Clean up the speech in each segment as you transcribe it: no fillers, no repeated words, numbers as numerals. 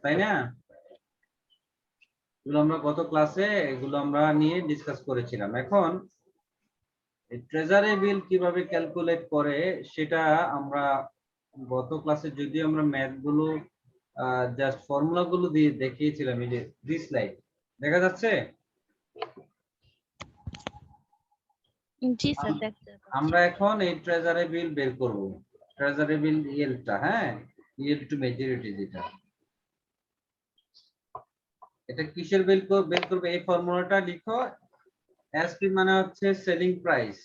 তাই না? এগুলো আমরা গত ক্লাসে এগুলো আমরা নিয়ে ডিসকাস করেছিলাম। এখন ট্রেজারি বিল কিভাবে ক্যালকুলেট করে সেটা আমরা গত ক্লাসে যদিও আমরা ম্যাথ গুলো জাস্ট ফর্মুলা গুলো দিয়ে দেখিয়েছিলাম। এই যে দিস স্লাইড দেখা যাচ্ছে। জি স্যার, দেখতে পাচ্ছি। আমরা এখন এই ট্রেজারি বিল বের করব। ট্রেজারি বিল ইয়েলটা, হ্যাঁ, ইয়েল টু ম্যাচুরিটি যেটা, এটা কিসের বিল বের করবে? এই ফর্মুলাটা লিখো। এসপি মানে হচ্ছে সেলিং প্রাইস,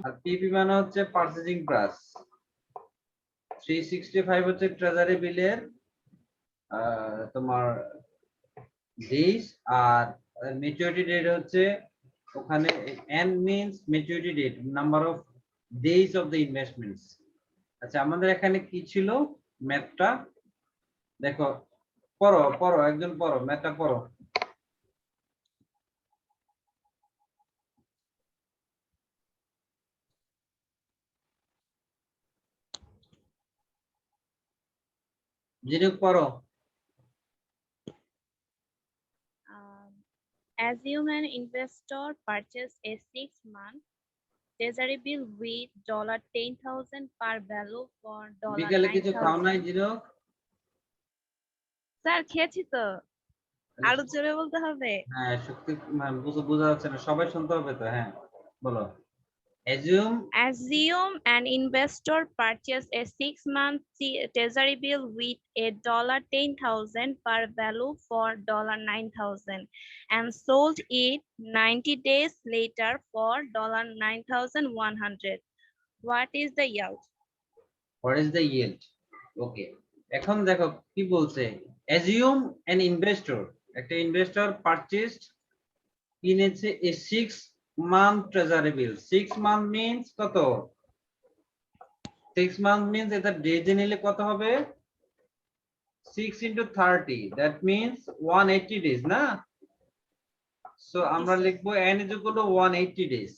আর পিপি মানে হচ্ছে পারচেজিং প্রাইস। 365 হচ্ছে ট্রেজারি বিলের তোমার ডেজ, আর ম্যাচুরিটি ডেট হচ্ছে ওখানে n means maturity date, number of days of the investments. আচ্ছা, আমাদের এখানে কি ছিল ম্যাথটা দেখো, পড়ো পড়ো, একজন পড়ো, ম্যাথটা পড়ো। জিনুক পড়ো। Assume an investor purchase a 6-month treasury bill with $10,000 par value for বিকেলে কিছু খাও নাই $9,000. জিনুক? স্যার খেয়েছি তো, আরো জোরে বলতে হবে। হ্যাঁ, শক্তি বোঝা যাচ্ছে না, সবাই শুনতে হবে তো। হ্যাঁ বলো। Assume Assume an investor purchase a 6-month treasury bill with a $10,000 par value for $9,000 and sold it 90 days later for $9,100. What is the yield? What is the yield? ওকে, এখন দেখো কি বলছে। অ্যাজিউম অ্যান ইনভেস্টর, একটা investor purchased, কিনেছে এ 6 month treasury bill. 6 month means কত? 6 month means এটা ডেজে নিলে কত হবে? 6 into 30, that means 180 days না? সো আমরা লিখবো n is equal to 180 days.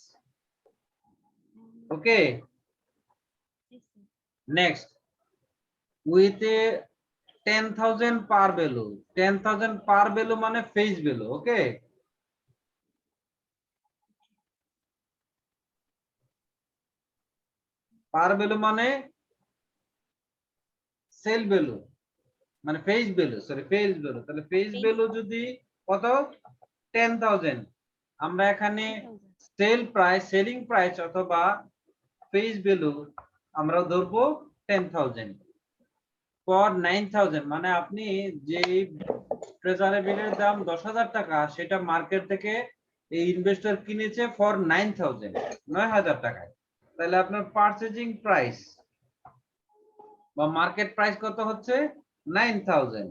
Okay, next, with a 10,000 par value. 10,000 par value মানে ফেস ভ্যালু। ওকে, পার ভ্যালু মানে সেল ভ্যালু, মানে face value, sorry face value. তাহলে ফেস ভ্যালু যদি কত? 10,000, আমরা এখানে সেল প্রাইস, সেলিং প্রাইস অথবা ফেস ভ্যালু আমরা ধরবো 10,000 ফর 9,000, মানে আপনি যে ট্রেজারি বিলের দাম 10,000 টাকা, সেটা মার্কেট থেকে এই ইনভেস্টর কিনেছে ফর 9,000, 9,000 টাকায়। তাহলে আপনার পারচেজিং প্রাইস বা মার্কেট প্রাইস কত হচ্ছে? 9,000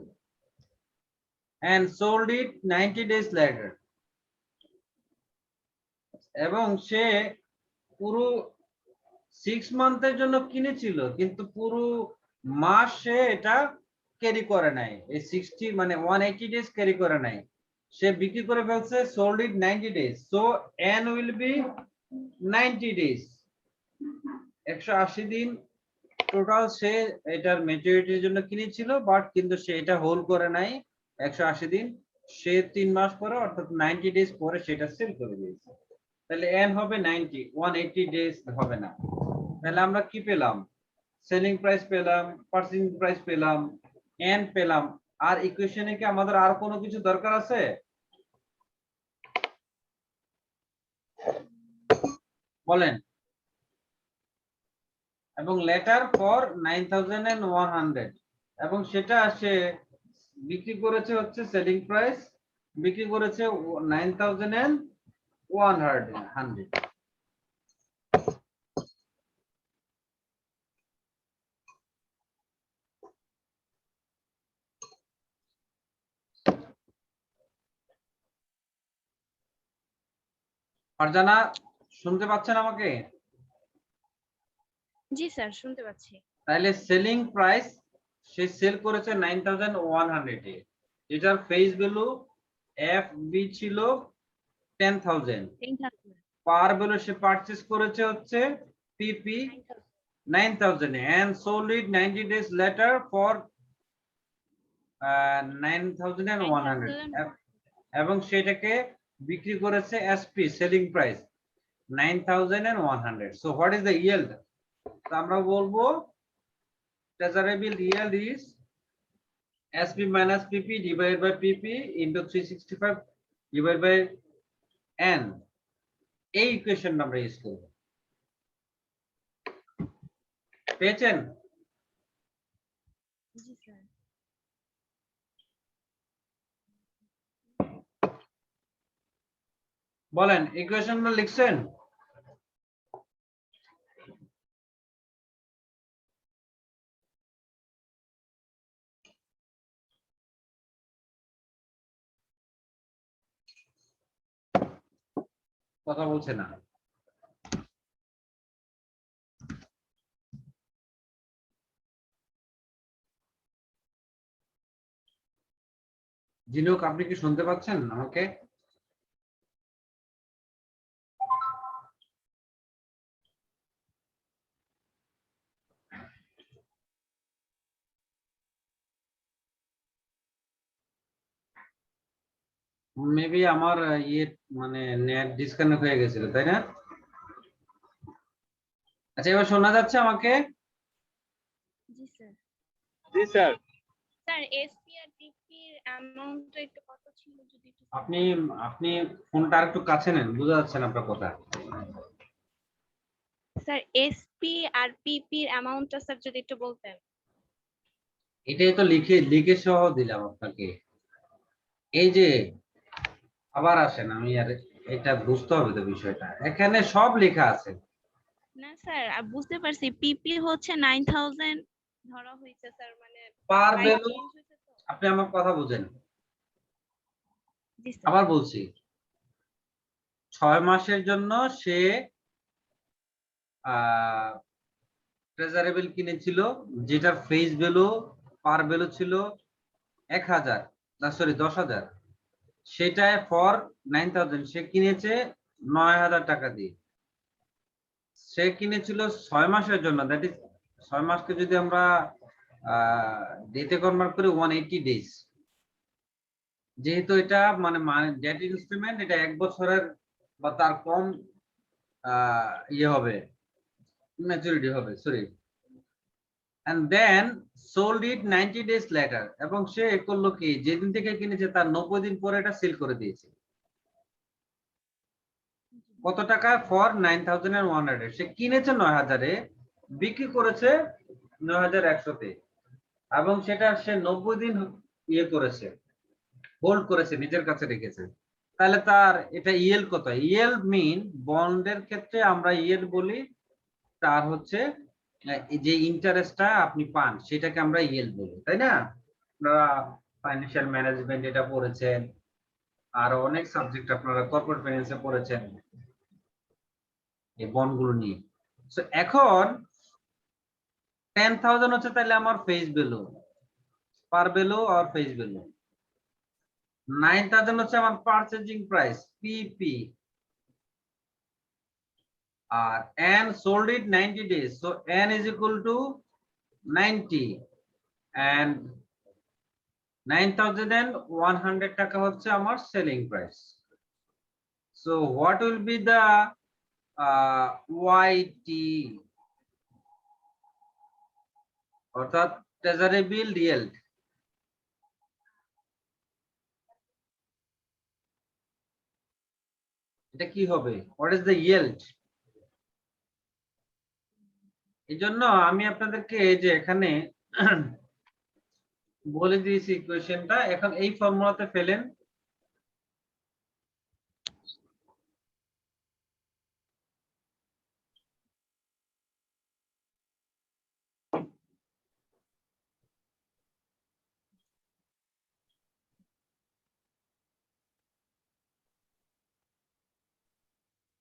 and sold it 90 days later. এবং সে পুরো 6 মান্থের জন্য কিনেছিল, কিন্তু পুরো মাস সে এটা ক্যারি করে নাই, এই 60 মানে 180 ডেজ ক্যারি করে নাই, সে বিক্রি করে ফেলছে, sold it 90 days, so n will be 90 days, 180 দিন টোটাল সে এটার ম্যাচুরিটির জন্য কিনেছিল, বাট কিন্তু সে এটা হোল্ড করে নাই 180 দিন, সে 3 মাস পরে অর্থাৎ 90 ডেজ পরে সেটা সেল করে দিয়েছে। তাহলে n হবে 90, 180 ডেজ হবে না। তাহলে আমরা কি পেলাম? সেলিং প্রাইস পেলাম, পারচেজিং প্রাইস পেলাম, n পেলাম। আর ইকুয়েশনে কি আমাদের আর কোনো কিছু দরকার আছে? বলেন। এবং লেটার ফর 9,100, এবং সেটা সে বিক্রি করেছে হচ্ছে সেলিং প্রাইস, বিক্রি করেছে 9,100। ফারজানা, শুনতে পাচ্ছেন আমাকে? জি স্যার, শুনতে পাচ্ছি। তাহলে সেলিং প্রাইস সে সেল করেছে 9,100 এ, যেটার ফেস ভ্যালু এফ বি ছিল 10,000, পার ভ্যালু সে পারচেজ করেছে হচ্ছে পিপি 9,000 and sold it 90 days later for 9100 এবং সেটাকে বিক্রি করেছে SP selling price 9100 so what is the yield তো আমরা বলবো ট্রেজারেবল yield is SP minus PP divided by PP into 365 divided by n এই ইকুয়েশন আমরা ইউজ করব পেয়েছেন জি স্যার। বলেন ইকুয়েশনটা লিখছেন কথা বলছে না জিনুক আপনি কি শুনতে পাচ্ছেন আমাকে মেবি আমার ইয়ে মানে নেট ডিসকানেক্ট হয়ে গেছিল তাই না আচ্ছা এবার শোনা যাচ্ছে আমাকে জি স্যার। জি স্যার। স্যার এসপি আর টিপি এর অ্যামাউন্টটা একটু কত ছিল যদি একটু আপনি আপনি ফোনটা একটু কাছে নেন বোঝা যাচ্ছে না আপনার কথা স্যার এসপি আর পিপি এর অ্যামাউন্টটা স্যার যদি একটু বলতেন এটাই তো লিখে লিখে সহ দিলাম আপনাকে এই যে আবার আসেন আমি আর এটা বুঝতে হবে তো বিষয়টা এখানে সব লেখা আছে না স্যার বুঝতে পারছি পিপি হচ্ছে 9000 ধরা হয়েছে স্যার মানে পার price ভ্যালু change হয়েছে তো। আপনি আমার কথা বুঝেন জি স্যার। আবার বলছি 6 মাসের জন্য সে ট্রেজারেবল কিনেছিল যেটার ফেস ভ্যালু পার ভ্যালু ছিল 1000 না সরি 10000 সেটায় ফর 9000 সে কিনেছে 9000 টাকা দিয়ে সে কিনেছিল 6 মাসের জন্য দ্যাট ইজ 6 মাসকে যদি আমরা ডেতে কনভার্ট করি 180 ডেজ যেহেতু এটা মানে ডেট ইনস্ট্রুমেন্ট এটা 1 বছরের বা তার কম ইয়ে হবে ম্যাচুরিটি হবে sorry and then sold it 90 days later এবং সে করলো কি যেদিন থেকে কিনেছে তার 90 দিন পরে এটা সেল করে দিয়েছে কত টাকা ফর 9100 সে কিনেছে 9000 এ বিক্রি করেছে 9100 তে এবং সেটা সে 90 দিন ইয়ে করেছে হোল্ড করেছে নিজের কাছে রেখেছে তাহলে তার এটা ইএল কত ইএল মিন বন্ডের ক্ষেত্রে আমরা ইএল বলি তার হচ্ছে এই যে ইন্টারেস্টটা আপনি পান সেটাকে আমরা ইএল বলি তাই না আপনারা ফাইন্যান্সিয়াল ম্যানেজমেন্ট এটা পড়েছেন আর অনেক সাবজেক্ট আপনারা কর্পোরেট ফাইন্যান্সে পড়েছেন এই বন্ডগুলো নিয়ে সো এখন 10000 হচ্ছে তাহলে আমার ফেস ভ্যালু পার ভ্যালু আর ফেস ভ্যালু 9000 হচ্ছে আমার পারচেজিং প্রাইস পিপি আর n sold it 90 days so n is equal to 90 and 9100 টাকা হচ্ছে আমার selling price so what will be the YT অর্থাৎ ট্রেজারেবল yield এটা কি হবে what is the yield এইজন্য আমি আপনাদেরকে এই যে এখানে বলে দিয়েছি ইকুয়েশনটা এখন এই ফর্মুলাতে ফেলেন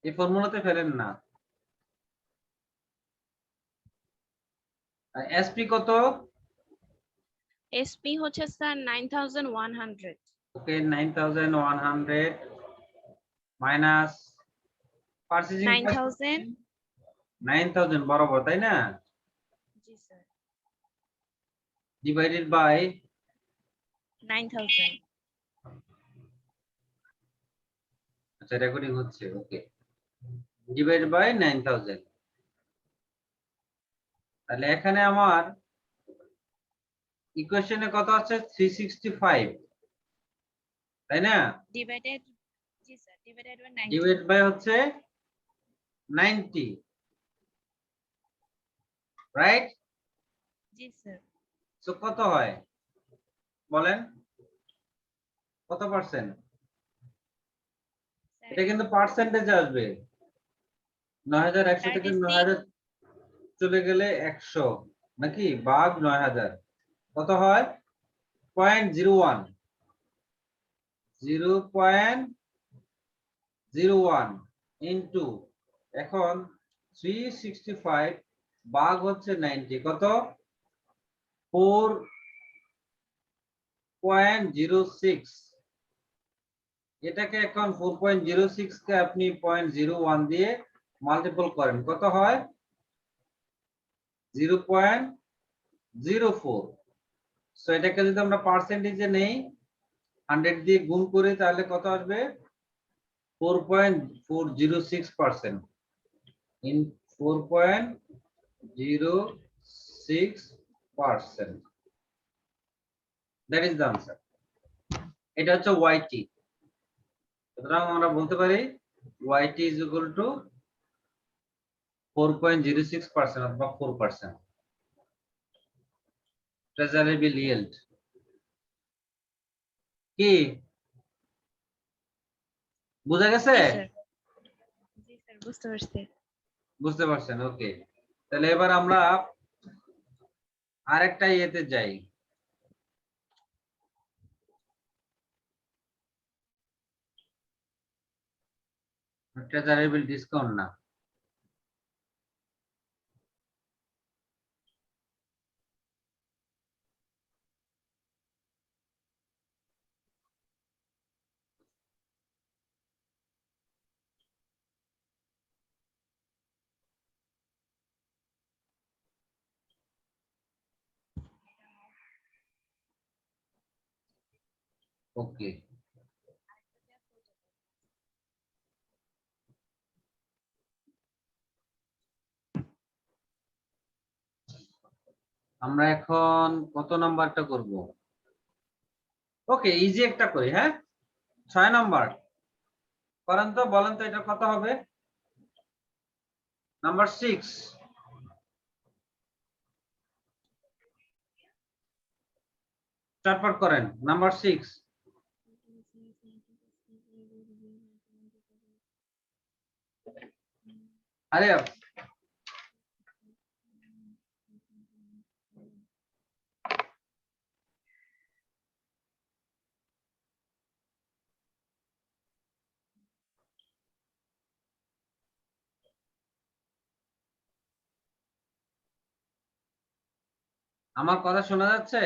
এই ফর্মুলাতে ফেলেন না এসপি কত এসপি হচ্ছে স্যার 9100 ওকে 9100 মাইনাস পারচেজিং 9000 বরাবর তাই না জি স্যার ডিভাইডেড বাই 9,000. আচ্ছা রেকর্ডিং হচ্ছে, ওকে। Divide by 9000। তাহলে এখানে আমার ইকুয়েশনে কত আছে? 365, তাই না? Divided, জি sir, divided by 90. Divide by হচ্ছে 90, রাইট? জি স্যার। সো কত হয় বলেন, কত পার্সেন্ট? এটা কিন্তু পার্সেন্টেজে আসবে। 9100 থেকে 9000 চলে গেলে 100 নাকি, ভাগ 9000 কত হয়? 0.01, 0.01 ইনটু, এখন 365 ভাগ হচ্ছে 90, কত? 4.06। এটাকে এখন 4.06 কে আপনি 0.01 দিয়ে মাল্টিপল করেন, কত হয়? 0.04। সো এটাকে যদি আমরা পার্সেন্টেজে নেই, 100 দিয়ে গুণ করি, তাহলে কত আসবে? 4.406%। In 4.06%, that is the answer. এটা হচ্ছে ওয়াইটি। সুতরাং আমরা বলতে পারি ওয়াইটি ইজ ইকুয়াল টু 4.06% অথবা 4%। ট্রেজারি বিল yield কি বুঝা গেছে? জি স্যার, বুঝতে পারছি। বুঝতে পারছেন, ওকে। তাহলে এবার আমরা আরেকটা ইয়েতে যাই। ট্রেজারি বিল ডিসকাউন্ট না, ওকে। আমরা এখন কত নাম্বারটা করব? ওকে, ইজি একটা করি, হ্যাঁ 6 নাম্বার করেন তো, বলেন তো এটা কত হবে? নাম্বার 6, চটপট করেন। নাম্বার 6, আরে আমার কথা শোনা যাচ্ছে?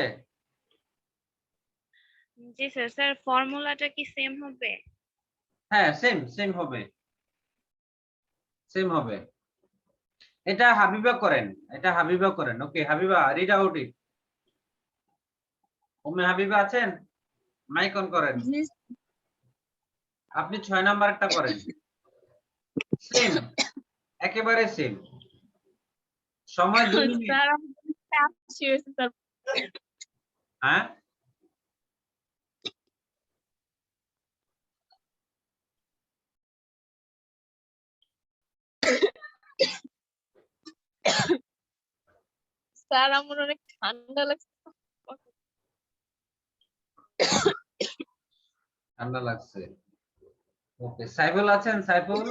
জি স্যার। স্যার, ফর্মুলাটা কি সেম হবে? হ্যাঁ, সেম হবে, সেম হবে। এটা হাবিবা করেন, এটা হাবিবা করেন। Okay Habiba, read out it. Habiba আছেন? মাইক অন করেন। আপনি 6 নাম্বারটা করেন। সেম, একেবারে সেম। সময় 2 মিনিট। Sir, sir. হ্যাঁ, স্যার, আমার অনেক ঠান্ডা লাগছে। ঠান্ডা লাগছে। ওকে, সাইফুল আছেন? সাইফুল,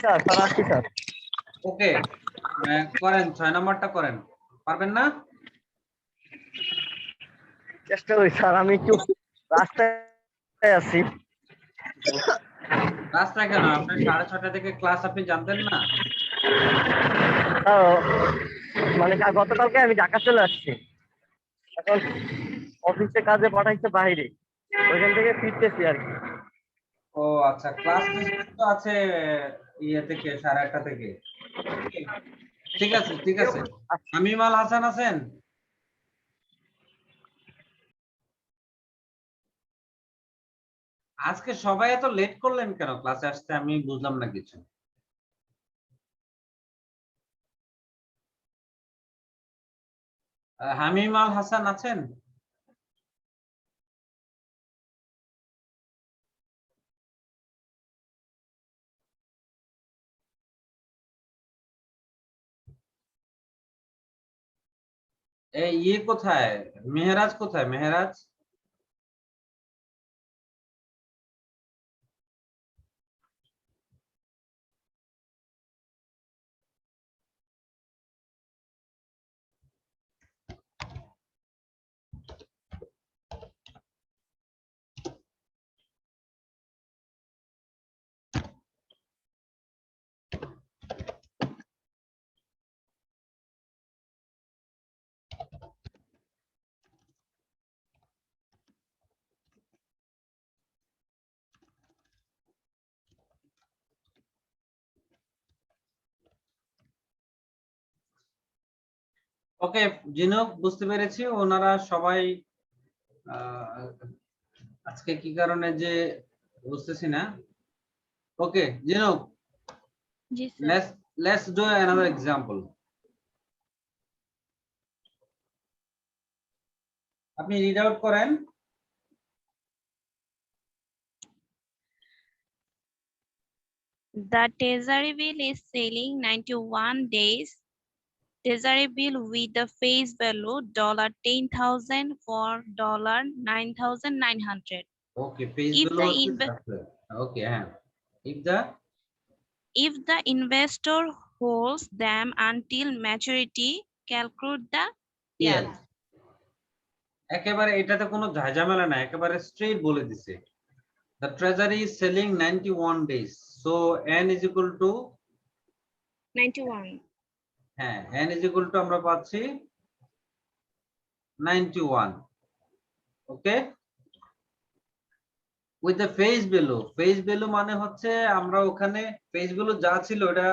স্যার আসছি স্যার। ওকে করেন, 6 নাম্বারটা করেন। পারবেন না? চেষ্টা করি স্যার, আমি একটু রাস্তায় আছি। রাস্তায় কেন? আপনার 6:30 থেকে ক্লাস, আপনি জানতেন না? মানে গতকালকে আমি ঢাকা চলে আসছি, এখন অফিসে কাজে পাঠাইছে বাইরে, ওইখান থেকে ফিরতেছি আর কি। ও আচ্ছা, ক্লাস তো আছে ইয়ে থেকে 8:30 থেকে। ঠিক আছে ঠিক আছে শামীম আল হাসান আছেন আজকে সবাই এত লেট করলেন কেন ক্লাসে আসতে আমি বুঝলাম না কিছু হামিম আল হাসান আছেন এই ইয়ে কোথায় মেহরাজ কোথায় মেহরাজ ওকে জিনুক বুঝতে পেরেছি ওনারা সবাই আজকে কি কারণে যে বুঝতেছি না ওকে জিনুক Yes, sir. let's do another example আপনি রিড আউট করেন The Treasury bill is selling 91 days Treasury bill with the face value $10,000 for $9,900. Okay page If গুলো the হচ্ছে ওকে হ্যাঁ if the investor holds them until maturity, calculate the yes yield. একেবারে এটাতে কোনো ঝামেলা না একেবারে স্ট্রেট বলে দিছে the treasury is selling 91 days so n is equal to 91. হ্যাঁ n is equal to আমরা পাচ্ছি 91 ওকে with the face value মানে হচ্ছে আমরা ওখানে face value যা ছিল ওটা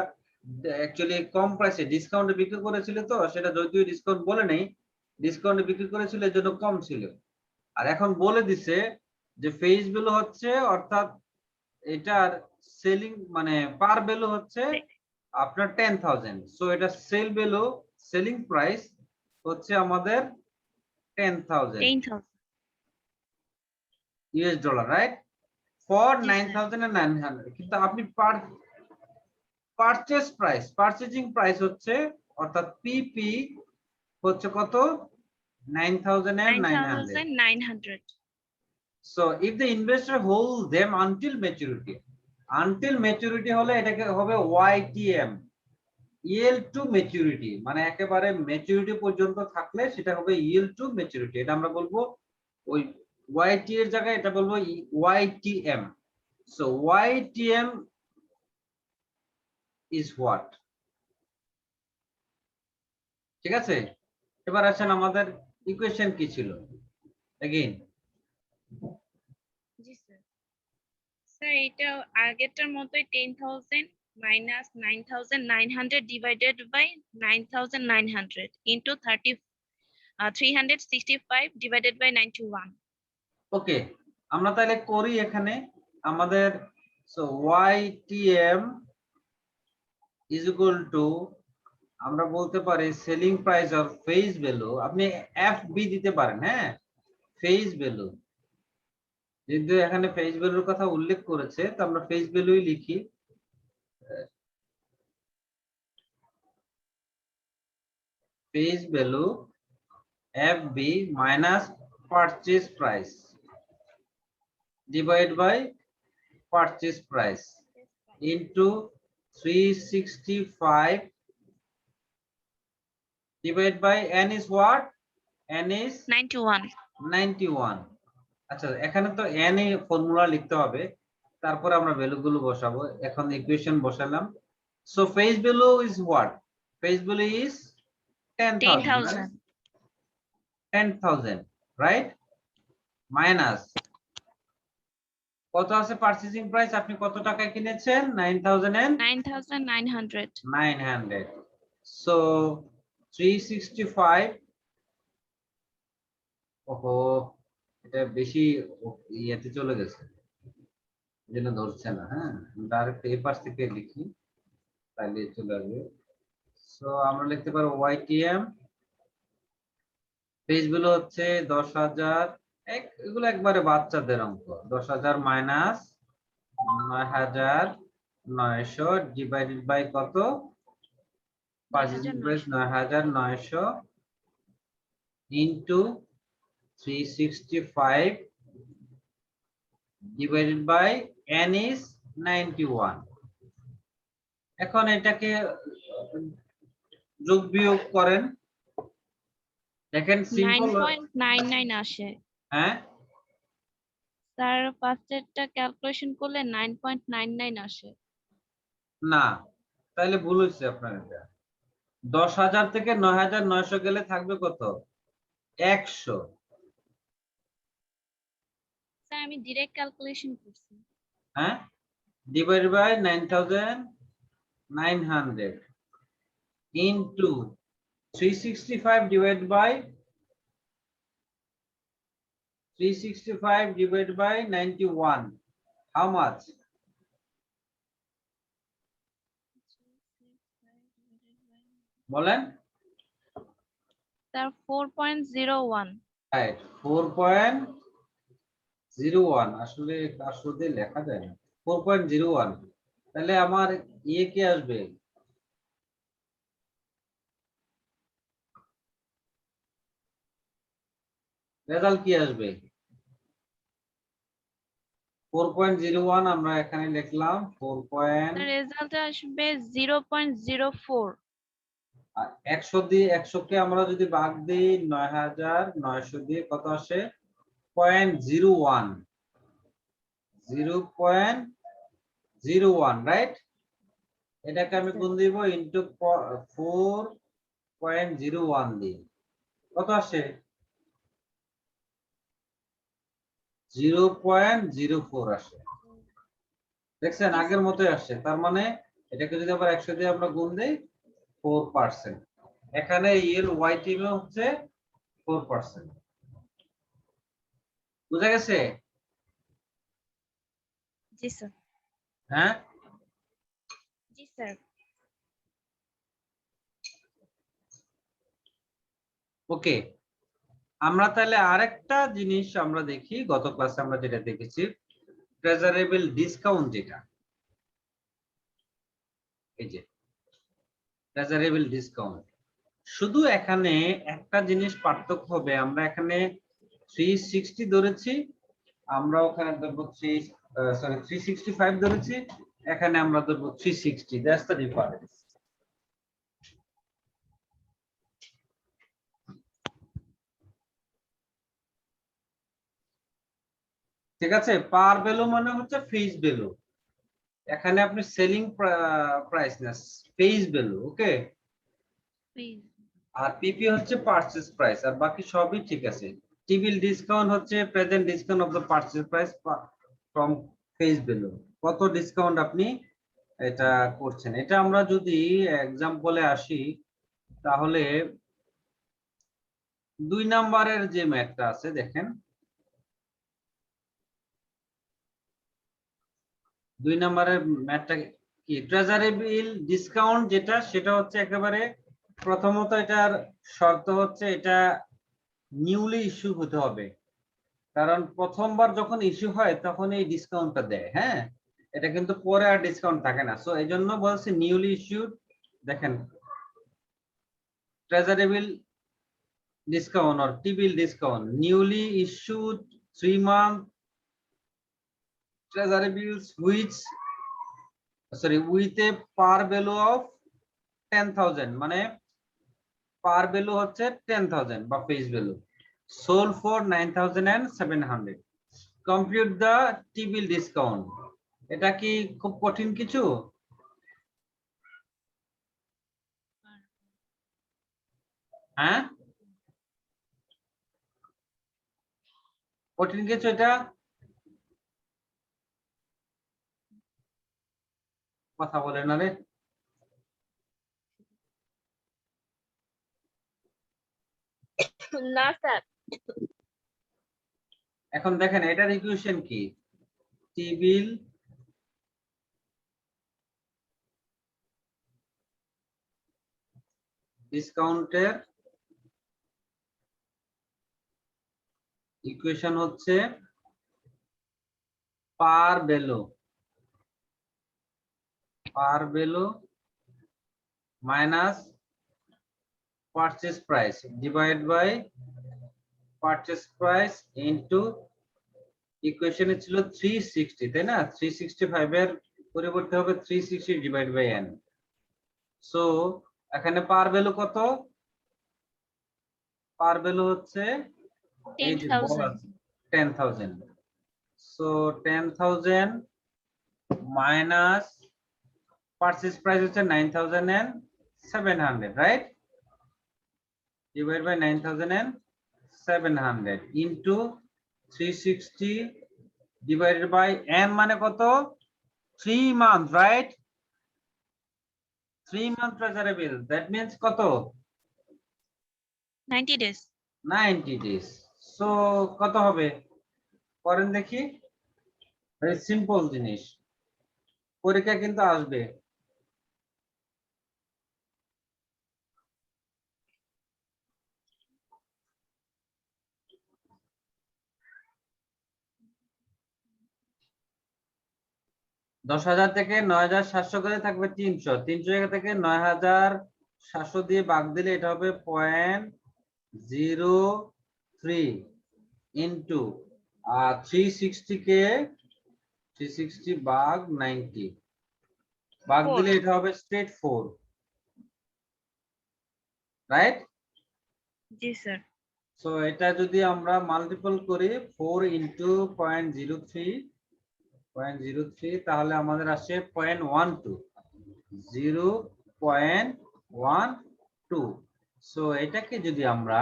অ্যাকচুয়ালি কম প্রাইসে ডিসকাউন্টে বিক্রি করেছিল তো সেটা যদিও ডিসকাউন্ট বলে নেই ডিসকাউন্টে বিক্রি করেছিল এর জন্য কম ছিল আর এখন বলে দিছে যে ফেস ভ্যালু হচ্ছে অর্থাৎ এটার সেলিং মানে পার ভ্যালু হচ্ছে আপনার 10,000 সো এটা সেল ভ্যালু সেলিং প্রাইস হচ্ছে আমাদের 10,000 ইউএস ডলার রাইট ফর 9,900 কিন্তু আপনি পারচেজ প্রাইস পারচেজিং প্রাইস হচ্ছে অর্থাৎ পিপি হচ্ছে কত 9,900 so if the investor hold them until maturity হলে এটাকে হবে YTM yield to maturity মানে একেবারে ম্যাচুরিটি পর্যন্ত থাকলে সেটা হবে yield to maturity এটা আমরা বলবো ওই YT এর জায়গায় এটা বলবো YTM so YTM is what ঠিক আছে এবার আসেন আমাদের ইকুয়েশন কি ছিল again জি স্যার স্যার এটা আগেরটার মতোই 10,000 minus 9,900 divided by 9,900 into 365 divided by 91. ওকে আমরা তাহলে করি এখানে আমাদের so YTM is equal to আমরা বলতে পারি selling price or face value আপনি FB দিতে পারেন হ্যাঁ ফেস ভ্যালু যেহেতু এখানে ফেস ভ্যালুর কথা উল্লেখ করেছে তো আমরা ফেস ভ্যালুই লিখি face value FB minus purchase price divide by purchase price into 365 divided by n is what n is 91 আচ্ছা এখানে তো n এর ফর্মুলা লিখতে হবে তারপর আমরা ভ্যালু গুলো বসাবো এখন ইকুয়েশন বসালাম so face value is what face value is 10,000 right minus কত আছে পারচেজিং প্রাইস আপনি কত টাকায় কিনেছেন 9,900 So 365, ওহো এটা বেশি ইয়েতে চলে গেছে, যেন ধরছে না। হ্যাঁ, ডাইরেক্ট এই পাশ থেকে লিখি তাহলে চলে আসবে। সো আমরা লিখতে পারবো ওয়াইটিএম পেজ গুলো হচ্ছে 10,000, এগুলো একবারে বাচ্চাদের অঙ্ক। 10,000 মাইনাস 9,900 ডিভাইডেড বাই কত? 9,900 into 365 divided by n is 91. এখন এটাকে যোগ বিয়োগ করেন, দেখেন সিম্পল। 9.99 আসে হ্যাঁ, স্যার, ফার্স্টেরটা ক্যালকুলেশন করলে 9.99 আসে। না তাহলে ভুল হচ্ছে আপনার। এটা 10,000 থেকে 9,900 গেলে থাকবে কত? 100। স্যার আমি ডিরেক্ট ক্যালকুলেশন করছি। হ্যাঁ, divide by 9,900 into 365 divided by 91. How much? বলেন। স্যার 4.01। রাইট, 4.01। আসলে আসলে লেখা যায় না, 4.01। তাহলে আমার ইয়ে কি আসবে? রেজাল্ট কি আসবে? 4.01 আমরা এখানে লিখলাম 4. রেজাল্ট আসবে 0.04। 100 দিয়ে 100 কে আমরা যদি ভাগ দিই 9,900 দিয়ে কত আসে? 0.01, 0.01, রাইট? এটাকে আমি গুণ দিব ইনটু 4.01 দিয়ে কত আসে? 0.04 আসে। দেখছেন, আগের মতোই আসছে। তার মানে এটাকে যদি আবার 100 দিয়ে আমরা গুণ দেই 4%। এখানে এর ওয়াই টিমে হচ্ছে 4%। বুঝা গেছে? জি স্যার। হ্যাঁ, জি স্যার। ওকে। আমরা তাহলে আরেকটা জিনিস আমরা দেখি, গত ক্লাসে আমরা যেটা দেখেছি, ট্রেজারেবল ডিসকাউন্ট, যেটা এই যে ট্রেজারেবল ডিসকাউন্ট। শুধু এখানে একটা জিনিস পার্থক্য হবে, আমরা এখানে 360 ধরেছি, আমরা ওখানে ধরবো 365 ধরেছি, এখানে আমরা ধরবো 360। That's the difference. ঠিক আছে, পার ভ্যালু মানে হচ্ছে ফেস ভ্যালু। এখানে আপনি সেলিং প্রাইস না, ফেস ভ্যালু। ওকে, আর পিপি হচ্ছে পারচেজ প্রাইস, আর বাকি সবই ঠিক আছে। টিবিল ডিসকাউন্ট হচ্ছে present discount of the purchase price from face value. কত ডিসকাউন্ট আপনি এটা করছেন। এটা আমরা যদি এক্সাম্পলে আসি, তাহলে 2 নাম্বারের যে ম্যাথটা আছে দেখেন, 2 নাম্বারের ম্যাথটা কি? ট্রেজারেবল ডিসকাউন্ট যেটা, সেটা হচ্ছে একেবারে প্রথমত এটার শর্ত হচ্ছে এটা নিউলি ইস্যু হতে হবে, কারণ প্রথমবার যখন ইস্যু হয় তখন এই ডিসকাউন্টটা দেয়। হ্যাঁ, এটা কিন্তু পরে আর ডিসকাউন্ট থাকে না। সো এই জন্য বলছি নিউলি ইস্যুড। দেখেন, ট্রেজারেবল discount or T-bill discount, newly issued 3-month treasury bills with a par value of 10,000, মানে পার ভ্যালু হচ্ছে 10,000 বা face value, sold for 9,700. Compute the T-bill discount. এটা কি খুব কঠিন কিছু? হ্যাঁ, কঠিন কিছু এটা? কথা বলে না রে। না স্যার। এখন দেখেন এটার ইকুয়েশন কি, টি বিল ডিসকাউন্টের ইকুয়েশন হচ্ছে par value minus purchase price divide by purchase price into ইকুয়েশনে ছিল 360, তাই না? 365 এর পরিবর্তে হবে 360 ডিভাইড বাই n। সো এখানে পার ভ্যালু কত? পার ভ্যালু হচ্ছে এই যে 10,000। সো 10,000 মাইনাস পারচেজ প্রাইস হচ্ছে 9,700, right? Divide by 9,700 into 360 divided by n মানে কত? 3 months, right? 3 month treasury bill, that means কত? 90 days। 90 days। সো কত হবে করেন দেখি, ভেরি সিম্পল জিনিস, পরীক্ষা কিন্তু আসবে। দশ হাজার থেকে 9,700 করে থাকবে 300, 300 জায়গা থেকে 9,700 দিয়ে ভাগ দিলে এটা হবে 0.03 ইন্টু 360 কে 360 ভাগ 90 ভাগ দিলে এটা হবে স্ট্রেট 4, রাইট? জি স্যার। সো এটা যদি আমরা মাল্টিপল করি 4 ইন্টু 0.03 তাহলে আমাদের আসে 0.12। সো এটাকে যদি আমরা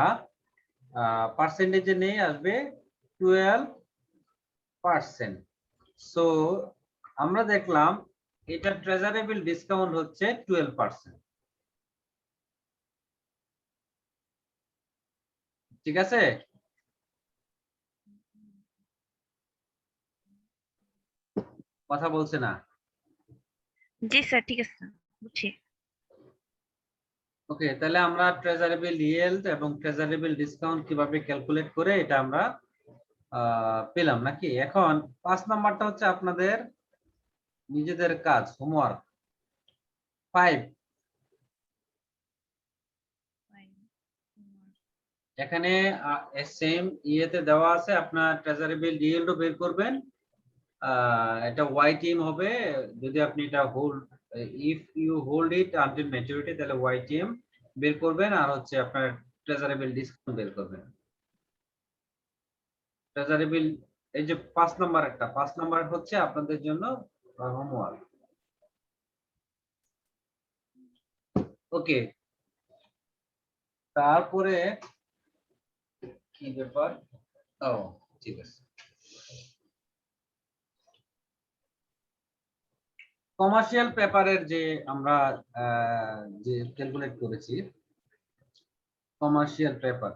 পার্সেন্টেজে নেই আসবে 12%। সো আমরা দেখলাম এটা ট্রেজারি বিল ডিসকাউন্ট হচ্ছে 12%, ঠিক আছে? কথা বলছে না? জি স্যার, ঠিক আছে বুঝছি। ওকে, তাহলে আমরা ট্রেজারি বিল yield এবং ট্রেজারি বিল ডিসকাউন্ট কিভাবে ক্যালকুলেট করে এটা আমরা পেলাম নাকি? এখন 5 নাম্বারটা হচ্ছে আপনাদের নিজেদের কাজ, হোমওয়ার্ক 5। এখানে সেম ইয়েতে দেওয়া আছে, আপনার ট্রেজারি বিল yield-ও বের করবেন। এটা ওয়াই টিএম হবে যদি আপনি এটা hold, if you hold it until maturity তাহলে ওয়াই টিএম বের করবেন, আর হচ্ছে আপনার ট্রেজারি বিল ডিসকাউন্ট বের করবেন। ট্রেজারি বিল এই যে 5 নাম্বার, একটা 5 নাম্বার হচ্ছে আপনাদের জন্য হোমওয়ার্ক। ওকে, তারপরে কি ব্যাপার? ও ঠিক আছে, কমার্শিয়াল পেপারের যে আমরা যে ক্যালকুলেট করেছি, কমার্শিয়াল পেপার,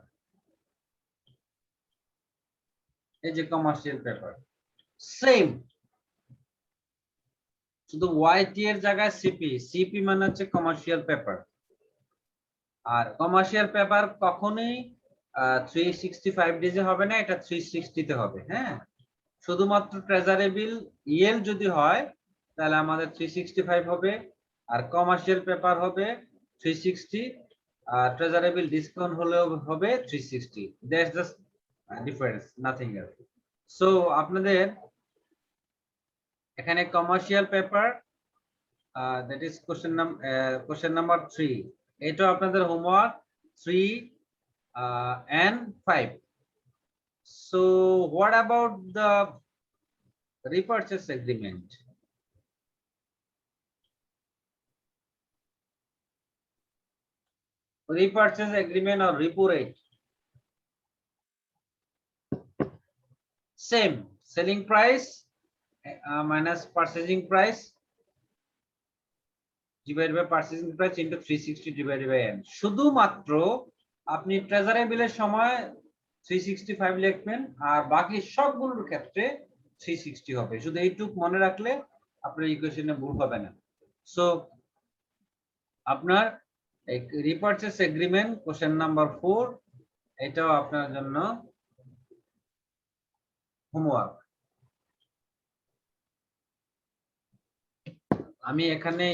এই যে কমার্শিয়াল পেপার সেম, শুধু ওয়াইটি এর জায়গায় সিপি, সিপি মানে হচ্ছে কমার্শিয়াল পেপার। আর কমার্শিয়াল পেপার কখনোই 365 ডেজে হবে না, এটা 360 তে হবে। হ্যাঁ, শুধুমাত্র ট্রেজারি বিল ইএল যদি হয় তাহলে আমাদের 365 হবে, আর কমার্শিয়াল পেপার হবে 360, আর ট্রেজারি বিল ডিসকাউন্ট হলেও হবে 360। That's just difference, nothing else. So আপনাদের এখানে commercial paper, that is question number 3, এটা আপনাদের homework 3 and 5. So what about the repurchase agreement? Repurchase agreement or repo rate, same, selling price minus purchasing price divided by purchasing price into 360 divided by n. শুধুমাত্র আপনি treasury বিলের সময় 365 লিখবেন আর বাকি সবগুলোর ক্ষেত্রে 360 হবে। শুধু এইটুক মনে রাখলে আপনার ইকুয়েশনে ভুল হবে না। সো আপনার রিপারচেস এগ্রিমেন্ট কোশ্চেন নাম্বার 4 এটাও আপনার জন্য হোমওয়ার্ক। আমি এখানে